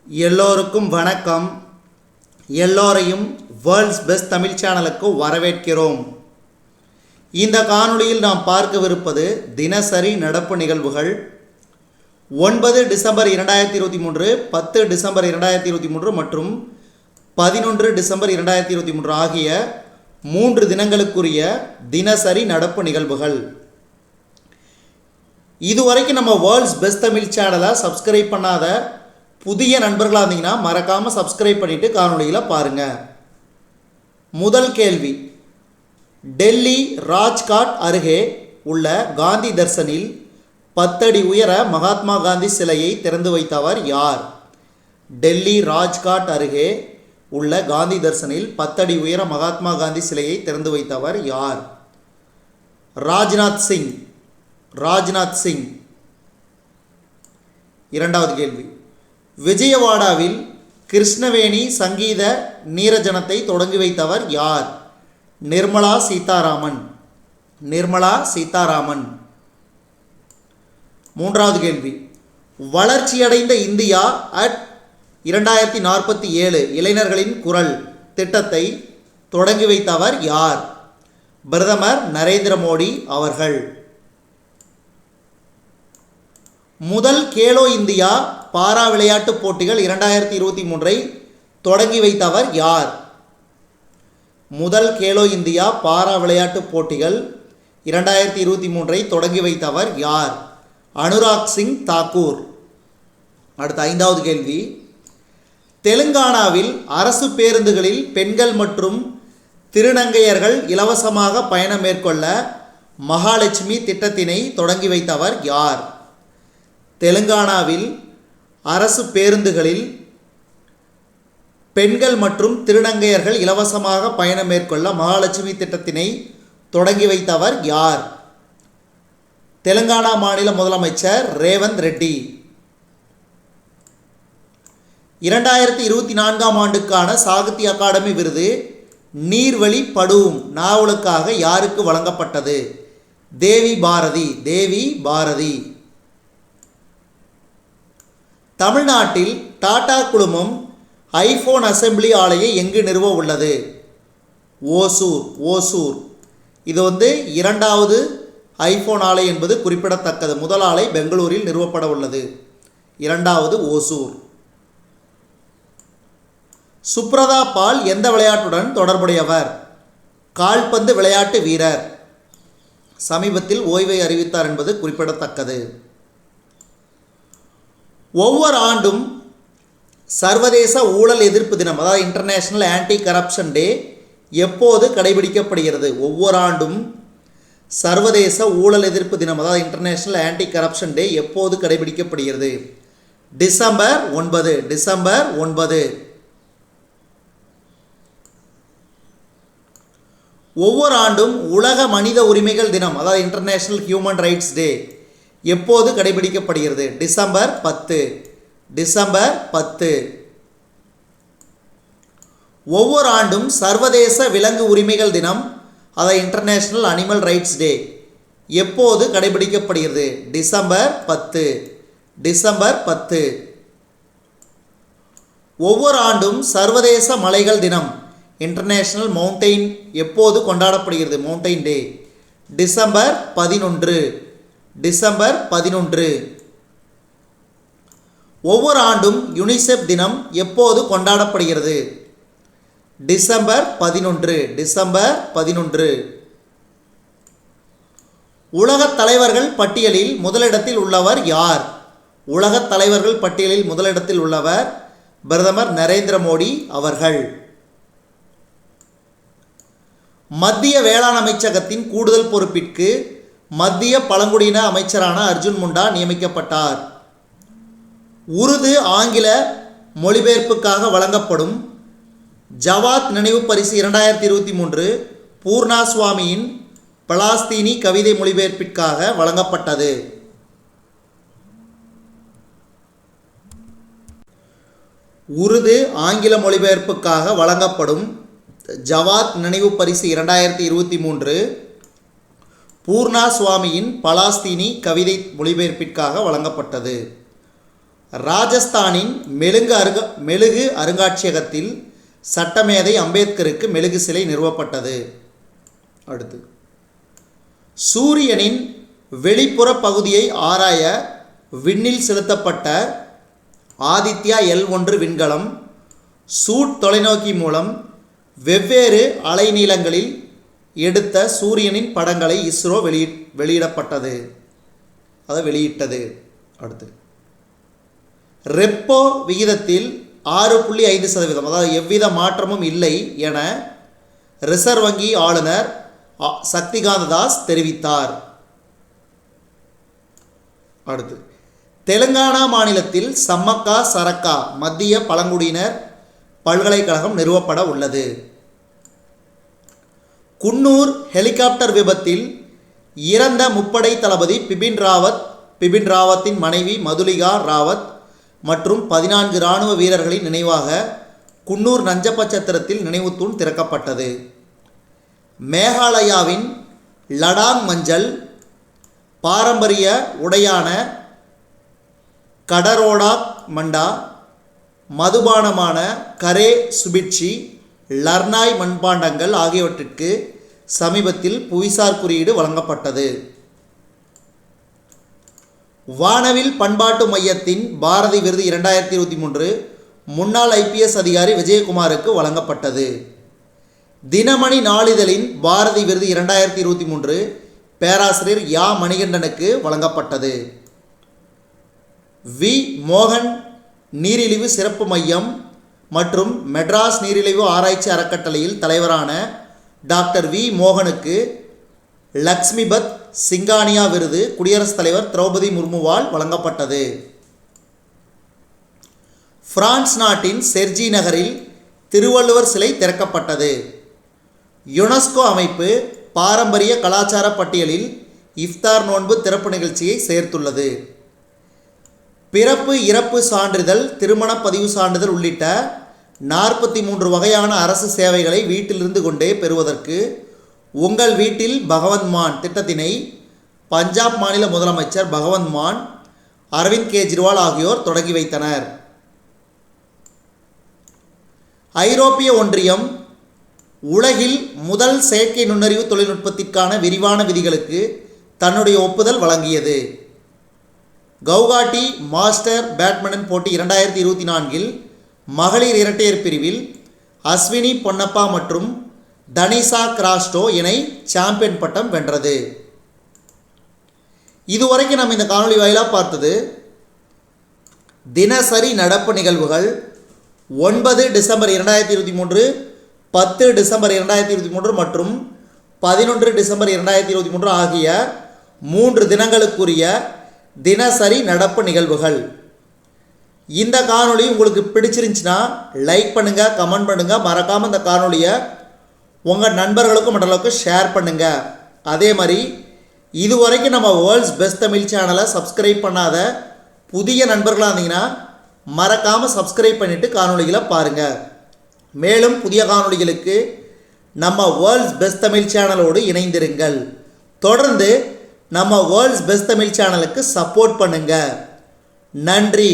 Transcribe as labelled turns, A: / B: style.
A: எல்லோருக்கும் வணக்கம். எல்லோரையும் வேர்ல்ட்ஸ் பெஸ்ட் தமிழ் சேனலுக்கு வரவேற்கிறோம். இந்த காணொளியில் நாம் பார்க்கவிருப்பது தினசரி நடப்பு நிகழ்வுகள் 9 டிசம்பர் 2023, 10 டிசம்பர் 2023 மற்றும் 11 டிசம்பர் 2023 ஆகிய 3 தினங்களுக்குரிய தினசரி நடப்பு நிகழ்வுகள். இதுவரைக்கும் நம்ம வேர்ல்ட்ஸ் பெஸ்ட் தமிழ் சேனலை சப்ஸ்கிரைப் பண்ணாத புதிய நண்பர்களாக இருந்தீங்கன்னா மறக்காமல் சப்ஸ்கிரைப் பண்ணிவிட்டு காணொலியில் பாருங்கள். முதல் கேள்வி, டெல்லி ராஜ்காட் அருகே உள்ள காந்தி தர்சனில் 10 அடி உயர மகாத்மா காந்தி சிலையை திறந்து வைத்தவர் யார்? டெல்லி ராஜ்காட் அருகே உள்ள காந்தி தர்சனில் 10 அடி உயர மகாத்மா காந்தி சிலையை திறந்து வைத்தவர் யார்? ராஜ்நாத் சிங். ராஜ்நாத் சிங். இரண்டாவது கேள்வி, விஜயவாடாவில் கிருஷ்ணவேணி சங்கீத நீரஜனத்தை தொடங்கி வைத்தவர் யார்? நிர்மலா சீதாராமன். நிர்மலா சீதாராமன். மூன்றாவது கேள்வி, வளர்ச்சியடைந்த இந்தியா அட் 2047 இளைஞர்களின் குரல் திட்டத்தை தொடங்கி வைத்தவர் யார்? பிரதமர் நரேந்திர மோடி அவர்கள். முதல் கேலோ இந்தியா பாரா விளையாட்டுப் போட்டிகள் 2023 தொடங்கி வைத்தவர் யார்? முதல் கேலோ இந்தியா பாரா விளையாட்டுப் போட்டிகள் 2023 தொடங்கி வைத்தவர் யார்? அனுராக் சிங் தாக்கூர். அடுத்த ஐந்தாவது கேள்வி, தெலுங்கானாவில் அரசு பேருந்துகளில் பெண்கள் மற்றும் திருநங்கையர்கள் இலவசமாக பயணம் மேற்கொள்ள மகாலட்சுமி திட்டத்தினை தொடங்கி வைத்தவர் யார்? தெலுங்கானாவில் அரசு பேருந்துகளில் பெண்கள் மற்றும் திருநங்கையர்கள் இலவசமாக பயணம் மேற்கொள்ள மகாலட்சுமி திட்டத்தினை தொடங்கி வைத்தவர் யார்? தெலுங்கானா மாநில முதலமைச்சர் ரேவந்த் ரெட்டி. 2024 ஆண்டுக்கான சாகித்ய அகாடமி விருது நீர்வழி படுவும் நாவலுக்காக யாருக்கு வழங்கப்பட்டது? தேவி பாரதி. தேவி பாரதி. தமிழ்நாட்டில் டாடா குழுமம் ஐபோன் அசெம்பிளி ஆலையை எங்கு நிறுவ உள்ளது? ஓசூர். ஓசூர். இது இரண்டாவது ஐபோன் ஆலை என்பது குறிப்பிடத்தக்கது. முதல் ஆலை பெங்களூரில் நிறுவப்பட உள்ளது. இரண்டாவது ஓசூர். சுப்ரதா பால் எந்த விளையாட்டுடன் தொடர்புடையவர்? கால்பந்து விளையாட்டு வீரர். சமீபத்தில் ஓய்வை அறிவித்தார் என்பது குறிப்பிடத்தக்கது. ஒவ்வொரு ஆண்டும் சர்வதேச ஊழல் எதிர்ப்பு தினம், அதாவது இன்டர்நேஷ்னல் ஆன்டி கரப்ஷன் டே எப்போது கடைபிடிக்கப்படுகிறது? ஒவ்வொரு ஆண்டும் சர்வதேச ஊழல் எதிர்ப்பு தினம், அதாவது இன்டர்நேஷ்னல் ஆன்டி கரப்ஷன் டே எப்போது கடைபிடிக்கப்படுகிறது? டிசம்பர் 9. டிசம்பர் 9. ஒவ்வொரு ஆண்டும் உலக மனித உரிமைகள் தினம், அதாவது இன்டர்நேஷ்னல் ஹியூமன் ரைட்ஸ் டே எப்போது கடைபிடிக்கப்படுகிறது? டிசம்பர் 10. டிசம்பர் 10. ஒவ்வொரு ஆண்டும் சர்வதேச விலங்கு உரிமைகள் தினம், அதாவது இன்டர்நேஷ்னல் அனிமல் ரைட்ஸ் டே எப்போது கடைபிடிக்கப்படுகிறது? டிசம்பர் 10. டிசம்பர் 10. ஒவ்வொரு ஆண்டும் சர்வதேச மலைகள் தினம், இன்டர்நேஷ்னல் மவுண்டெயின் எப்போது கொண்டாடப்படுகிறது? மவுண்டெயின் டே. டிசம்பர் 11. டிசம்பர் 11. ஒவ்வொரு ஆண்டும் யுனிசெஃப் தினம் எப்போது கொண்டாடப்படுகிறது? டிசம்பர் 11. டிசம்பர் 11. உலகத் தலைவர்கள் பட்டியலில் முதலிடத்தில் உள்ளவர் யார்? உலகத் தலைவர்கள் பட்டியலில் முதலிடத்தில் உள்ளவர் பிரதமர் நரேந்திர மோடி அவர்கள். மத்திய வேளாண் அமைச்சகத்தின் கூடுதல் பொறுப்பிற்கு மத்திய பழங்குடியின அமைச்சரான அர்ஜுன் முண்டா நியமிக்கப்பட்டார். உருது ஆங்கில மொழிபெயர்ப்புக்காக வழங்கப்படும் ஜவாத் நினைவு பரிசு 2023 பூர்ணா சுவாமியின் பலாஸ்தீனி கவிதை மொழிபெயர்ப்பிற்காக வழங்கப்பட்டது. உருது ஆங்கில மொழிபெயர்ப்புக்காக வழங்கப்படும் ஜவாத் நினைவு பரிசு 2023 பூர்ணா சுவாமியின் பலாஸ்தீனி கவிதை மொழிபெயர்ப்பிற்காக வழங்கப்பட்டது. ராஜஸ்தானின் மெழுகு அருங்காட்சியகத்தில் சட்டமேதை அம்பேத்கருக்கு மெழுகு சிலை நிறுவப்பட்டது. அடுத்து, சூரியனின் வெளிப்புற பகுதியை ஆராய விண்ணில் செலுத்தப்பட்ட ஆதித்யா L1 விண்கலம் சூட் தொலைநோக்கி மூலம் வெவ்வேறு அலைநீளங்களில் எடுத்த சூரியனின் படங்களை இஸ்ரோ வெளியிட்டது. அடுத்து, ரெப்போ விகிதத்தில் 6.5%, அதாவது எவ்வித மாற்றமும் இல்லை என ரிசர்வ் வங்கி ஆளுநர் சக்திகாந்த தாஸ் தெரிவித்தார். அடுத்து, தெலுங்கானா மாநிலத்தில் சம்மக்கா சரக்கா மத்திய பழங்குடியினர் பல்கலைக்கழகம் நிறுவப்பட உள்ளது. குன்னூர் ஹெலிகாப்டர் விபத்தில் இறந்த முப்படை தளபதி பிபின் ராவத்தின் மனைவி மதுலிகா ராவத் மற்றும் 14 இராணுவ வீரர்களின் நினைவாக குன்னூர் நஞ்சப்பச்சத்திரத்தில் நினைவுத்தூண் திறக்கப்பட்டது. மேகாலயாவின் லடாங் மஞ்சள் பாரம்பரிய உடையான கடரோடாக் மண்டா, மதுபானமான கரே சுபிட்சி, லர்னாய் மண்பாண்டங்கள் ஆகியவற்றிற்கு சமீபத்தில் புவிசார் குறியீடு வழங்கப்பட்டது. வானவில் பண்பாட்டு மையத்தின் பாரதி விருது 2023 முன்னாள் IPS அதிகாரி விஜயகுமாருக்கு வழங்கப்பட்டது. தினமணி நாளிதழின் பாரதி விருது 2023 பேராசிரியர் யா மணிகண்டனுக்கு வழங்கப்பட்டது. வி மோகன் நீரிழிவு சிறப்பு மையம் மற்றும் மெட்ராஸ் நீரிழிவு ஆராய்ச்சி அறக்கட்டளையில் தலைவரான டாக்டர் வி மோகனுக்கு லக்ஷ்மிபத் சிங்கானியா விருது குடியரசுத் தலைவர் திரௌபதி முர்முவால் வழங்கப்பட்டது. பிரான்ஸ் நாட்டின் செர்ஜி நகரில் திருவள்ளுவர் சிலை திறக்கப்பட்டது. யுனெஸ்கோ அமைப்பு பாரம்பரிய கலாச்சார பட்டியலில் இஃப்தார் நோன்பு திறப்பு நிகழ்ச்சியை சேர்த்துள்ளது. பிறப்பு இறப்பு சான்றிதழ், திருமண பதிவு சான்றிதழ் உள்ளிட்ட 43 வகையான அரசு சேவைகளை வீட்டிலிருந்து கொண்டே பெறுவதற்கு உங்கள் வீட்டில் பகவந்த் மான் திட்டத்தினை பஞ்சாப் மாநில முதலமைச்சர் பகவந்த் மான், அரவிந்த் கெஜ்ரிவால் ஆகியோர் தொடங்கி வைத்தனர். ஐரோப்பிய ஒன்றியம் உலகில் முதல் செயற்கை நுண்ணறிவு தொழில்நுட்பத்திற்கான விரிவான விதிகளுக்கு தன்னுடைய ஒப்புதல் வழங்கியது. கவுகாட்டி மாஸ்டர் பேட்மிண்டன் போட்டி 2024 மகளிர் இரட்டையர் பிரிவில் அஸ்வினி பொன்னப்பா மற்றும் தனிஷா கிராஸ்டோ இணை சாம்பியன் பட்டம் வென்றது. இதுவரைக்கும் நம்ம இந்த காணொளி வாயிலாக பார்த்தது தினசரி நடப்பு நிகழ்வுகள் 9 டிசம்பர் 2023, 10 டிசம்பர் 2023 மற்றும் 11 டிசம்பர் 2023 ஆகிய 3 தினங்களுக்குரிய தினசரி நடப்பு நிகழ்வுகள். இந்த காணொளி உங்களுக்கு பிடிச்சிருந்துச்சுன்னா லைக் பண்ணுங்கள், கமெண்ட் பண்ணுங்கள், மறக்காமல் இந்த காணொளியை உங்கள் நண்பர்களுக்கும் மற்றவர்களுக்கு ஷேர் பண்ணுங்கள். அதே மாதிரி இதுவரைக்கும் நம்ம வேர்ல்ட்ஸ் பெஸ்ட் தமிழ் சேனலை சப்ஸ்கிரைப் பண்ணாத புதிய நண்பர்களாக இருந்தீங்கன்னா மறக்காமல் சப்ஸ்கிரைப் பண்ணிவிட்டு காணொளிகளை பாருங்கள். மேலும் புதிய காணொளிகளுக்கு நம்ம வேர்ல்ட்ஸ் பெஸ்ட் தமிழ் சேனலோடு இணைந்திருங்கள். தொடர்ந்து நம்ம வேர்ல்ட்ஸ் பெஸ்ட் தமிழ் சேனலுக்கு சப்போர்ட் பண்ணுங்கள். நன்றி.